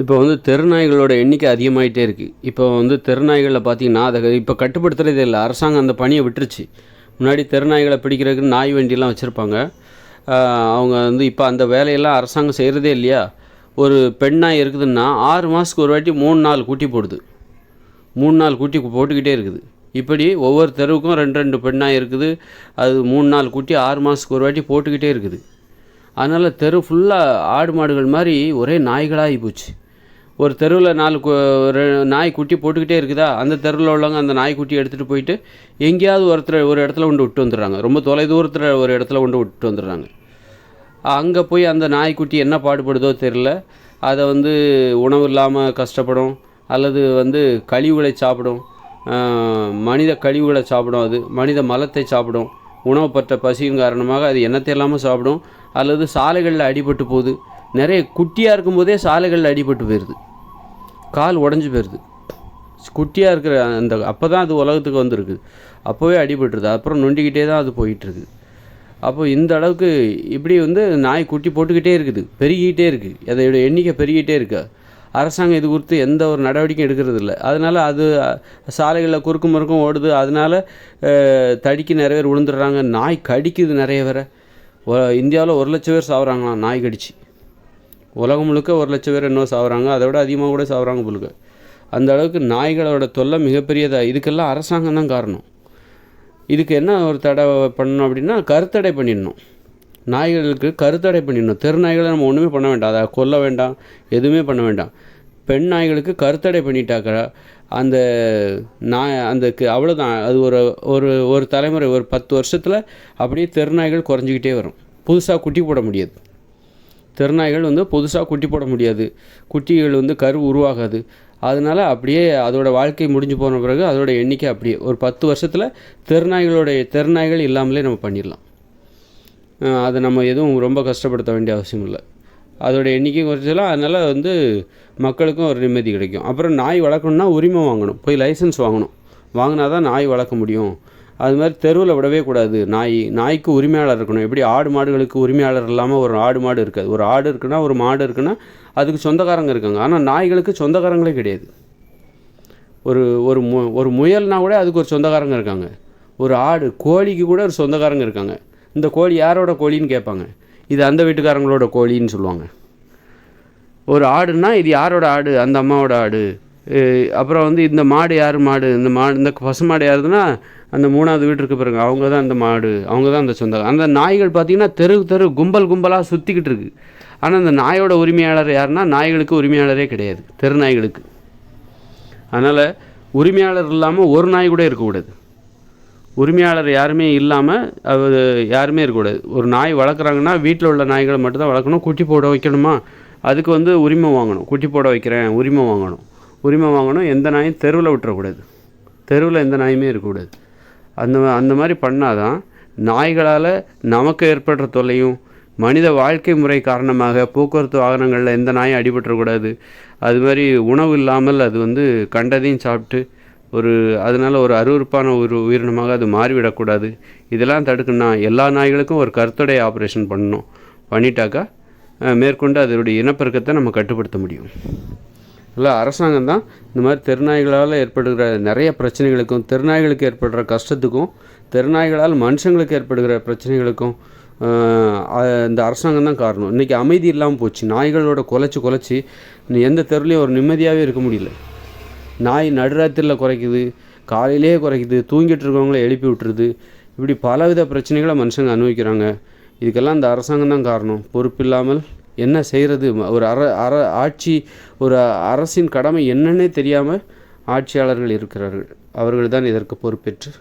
இப்போ வந்து தெருநாய்களோட எண்ணிக்கை அதிகமாகிட்டே இருக்குது. இப்போ வந்து தெருநாய்களில் பார்த்திங்கன்னா அதை இப்போ கட்டுப்படுத்துகிறதே இல்லை. அரசாங்கம் அந்த பணியை விட்டுருச்சு. முன்னாடி தெருநாய்களை பிடிக்கிறதுக்கு நாய் வண்டியெல்லாம் வச்சுருப்பாங்க. அவங்க வந்து இப்போ அந்த வேலையெல்லாம் அரசாங்கம் செய்கிறதே இல்லையா. ஒரு பெண் நாய் இருக்குதுன்னா 6 மாதத்துக்கு ஒரு வாட்டி 3-4 குட்டி போடுது. 3-4 குட்டி போட்டுக்கிட்டே இருக்குது. இப்படி ஒவ்வொரு தெருவுக்கும் 2-2 பெண் நாய் இருக்குது. அது 3-4 குட்டி 6 மாதத்துக்கு ஒரு வாட்டி போட்டுக்கிட்டே இருக்குது. அதனால் தெரு ஃபுல்லாக ஆடு மாடுகள் மாதிரி ஒரே நாய்களாகி போச்சு. ஒரு தெருவில் 4 நாய் குட்டி போட்டுக்கிட்டே இருக்குதா, அந்த தெருவில் உள்ளவங்க அந்த நாய்க்குட்டி எடுத்துகிட்டு போயிட்டு எங்கேயாவது ஒரு இடத்துல கொண்டு விட்டு வந்துடுறாங்க. ரொம்ப தொலைதூரத்தில் ஒரு இடத்துல கொண்டு விட்டு வந்துடுறாங்க. அங்கே போய் அந்த நாய்க்குட்டி என்ன பாடுபடுதோ தெரில. அதை வந்து உணவு இல்லாமல் கஷ்டப்படும், அல்லது வந்து கழிவுகளை சாப்பிடும், மனித கழிவுகளை சாப்பிடும், அது மனித மலத்தை சாப்பிடும். உணவு பற்ற பசியின் காரணமாக அது என்னத்தை இல்லாமல் சாப்பிடும், அல்லது சாலைகளில் அடிபட்டு போகுது. நிறைய குட்டியாக இருக்கும்போதே சாலைகளில் அடிபட்டு போயிடுது, கால் உடஞ்சி போயிடுது. குட்டியாக இருக்கிற அந்த அப்போ தான் அது உலகத்துக்கு வந்திருக்குது, அப்போவே அடிபட்டுருது. அப்புறம் நொண்டிக்கிட்டே தான் அது போயிட்டுருக்குது. அப்போ இந்த அளவுக்கு இப்படி வந்து நாய் குட்டி போட்டுக்கிட்டே இருக்குது, பெருகிக்கிட்டே இருக்குது, அதோட எண்ணிக்கை பெருகிட்டே இருக்கு. அரசாங்கம் இது குறித்து எந்த ஒரு நடவடிக்கையும் எடுக்கிறது இல்லை. அதனால் அது சாலைகளில் குறுக்கு முறுக்கும் ஓடுது. அதனால் தடிக்கு நிறைய பேர் விழுந்துடுறாங்க. நாய் கடிக்குது நிறைய பேரை. இந்தியாவில் 1 லட்சம் பேர் சாகுறாங்களாம் நாய் கடிச்சு. உலகம் முழுக்க 1 லட்சம் பேர் இன்னும் சாகுறாங்க, அதை விட அதிகமாக கூட சாகுறாங்க போலுக்கு. அந்த அளவுக்கு நாய்களோட தொல்லை மிகப்பெரியதாக. இதுக்கெல்லாம் அரசாங்கம் தான் காரணம். இதுக்கு என்ன ஒரு தடை பண்ணணும் அப்படின்னா, கருத்தடை பண்ணிடணும். நாய்களுக்கு கருத்தடை பண்ணிடணும். தெரு நாய்களை நம்ம ஒன்றுமே பண்ண வேண்டாம், அதை கொல்ல வேண்டாம், எதுவுமே பண்ண வேண்டாம். பெண் நாய்களுக்கு கருத்தடை பண்ணிட்டாக்கா அந்த நாய் அவ்வளோதான். அது ஒரு தலைமுறை, ஒரு 10 வருஷத்தில் அப்படியே தெருநாய்கள் குறைஞ்சிக்கிட்டே வரும். புதுசாக குட்டி போட முடியாது. தெருநாய்கள் வந்து புதுசாக குட்டி போட முடியாது, குட்டிகள் வந்து கரு உருவாகாது. அதனால் அப்படியே அதோட வாழ்க்கை முடிஞ்சு போன பிறகு அதோட எண்ணிக்கை அப்படியே ஒரு 10 வருஷத்தில் தெருநாய்கள் இல்லாமலே நம்ம பண்ணிடலாம். அதை நம்ம எதுவும் ரொம்ப கஷ்டப்படுத்த வேண்டிய அவசியம் இல்லை. அதோட எண்ணிக்கை குறைச்சலாம். அதனால் வந்து மக்களுக்கும் ஒரு நிம்மதி கிடைக்கும். அப்புறம் நாய் வளர்க்கணுன்னா உரிமை வாங்கணும், போய் லைசன்ஸ் வாங்கணும். வாங்கினா தான் நாய் வளர்க்க முடியும். அது மாதிரி தெருவில் விடவே கூடாது. நாய்க்கு உரிமையாளர் இருக்கணும். எப்படி ஆடு மாடுகளுக்கு உரிமையாளர் இல்லாமல் ஒரு ஆடு மாடு இருக்காது. ஒரு ஆடு இருக்குன்னா, ஒரு மாடு இருக்குன்னா அதுக்கு சொந்தக்காரங்க இருக்காங்க. ஆனால் நாய்களுக்கு சொந்தக்காரங்களே கிடையாது. ஒரு முயல்னா கூட அதுக்கு ஒரு சொந்தக்காரங்க இருக்காங்க. ஒரு ஆடு கோழிக்கு கூட ஒரு சொந்தக்காரங்க இருக்காங்க. இந்த கோழி யாரோட கோழின்னு கேட்பாங்க. இது அந்த வீட்டுக்காரங்களோட கோழின்னு சொல்லுவாங்க. ஒரு ஆடுன்னா இது யாரோட ஆடு, அந்த அம்மாவோட ஆடு. அப்புறம் வந்து இந்த மாடு யார் மாடு, இந்த பசு மாடு யாருதுன்னா அந்த 3வது வீட்டு இருக்கு பாருங்க, அவங்க தான் அந்த மாடு, அவங்க தான் அந்த சொந்தம். அந்த நாய்கள் பார்த்திங்கன்னா தெரு கும்பலாக சுற்றிக்கிட்டு இருக்குது. ஆனால் அந்த நாயோட உரிமையாளர் யாருன்னா, நாய்களுக்கு உரிமையாளரே கிடையாது, தெரு நாய்களுக்கு. அதனால் உரிமையாளர் இல்லாமல் ஒரு நாய் கூட இருக்கக்கூடாது. உரிமையாளர் யாருமே இல்லாமல் யாருமே இருக்கக்கூடாது. ஒரு நாய் வளர்க்குறாங்கன்னா வீட்டில் உள்ள நாய்களை மட்டும்தான் வளர்க்கணும். குட்டி போட வைக்கணுமா, அதுக்கு வந்து உரிமை வாங்கணும். குட்டி போட வைக்கிறேன், உரிமை வாங்கணும். எந்த நாயும் தெருவில் விட்டுறக்கூடாது. தெருவில் எந்த நாயுமே இருக்கக்கூடாது. அந்த மாதிரி பண்ணால் தான் நாய்களால் நமக்கு ஏற்படுற தொல்லையும், மனித வாழ்க்கை முறை காரணமாக போக்குவரத்து வாகனங்களில் எந்த நாயும் அடிபட்டுறக்கூடாது. அது மாதிரி உணவு இல்லாமல் அது வந்து கண்டதையும் சாப்பிட்டு அதனால் ஒரு அருவருப்பான ஒரு உயிரினமாக அது மாறிவிடக்கூடாது. இதெல்லாம் தடுக்கணும்னா எல்லா நாய்களுக்கும் ஒரு கருத்தடை ஆப்ரேஷன் பண்ணிட்டாக்கா மேற்கொண்டு அதனுடைய இனப்பெருக்கத்தை நம்ம கட்டுப்படுத்த முடியும். இல்லை, அரசாங்கம் தான் இந்த மாதிரி தெருநாய்களால் ஏற்படுகிற நிறைய பிரச்சனைகளுக்கும், தெருநாய்களுக்கு ஏற்படுற கஷ்டத்துக்கும், தெருநாய்களால் மனுஷங்களுக்கு ஏற்படுகிற பிரச்சனைகளுக்கும் இந்த அரசாங்கம் தான் காரணம். இன்றைக்கி அமைதி இல்லாமல் போச்சு. நாய்களோட குலைச்சி எந்த தெருலையும் ஒரு நிம்மதியாகவே இருக்க முடியல. நாய் நடுராத்திரியில் குறைக்குது, காலையிலே குறைக்குது, தூங்கிட்டு இருக்கவங்கள எழுப்பி விட்டுருது. இப்படி பலவித பிரச்சனைகளை மனுஷங்க அனுபவிக்கிறாங்க. இதுக்கெல்லாம் இந்த அரசாங்கம் தான் காரணம். பொறுப்பில்லாமல் என்ன செய்கிறது, ஒரு ஆட்சி, ஒரு அரசின் கடமை என்னன்னே தெரியாமல் ஆட்சியாளர்கள் இருக்கிறார்கள். அவர்கள் தான் இதற்கு பொறுப்பேற்று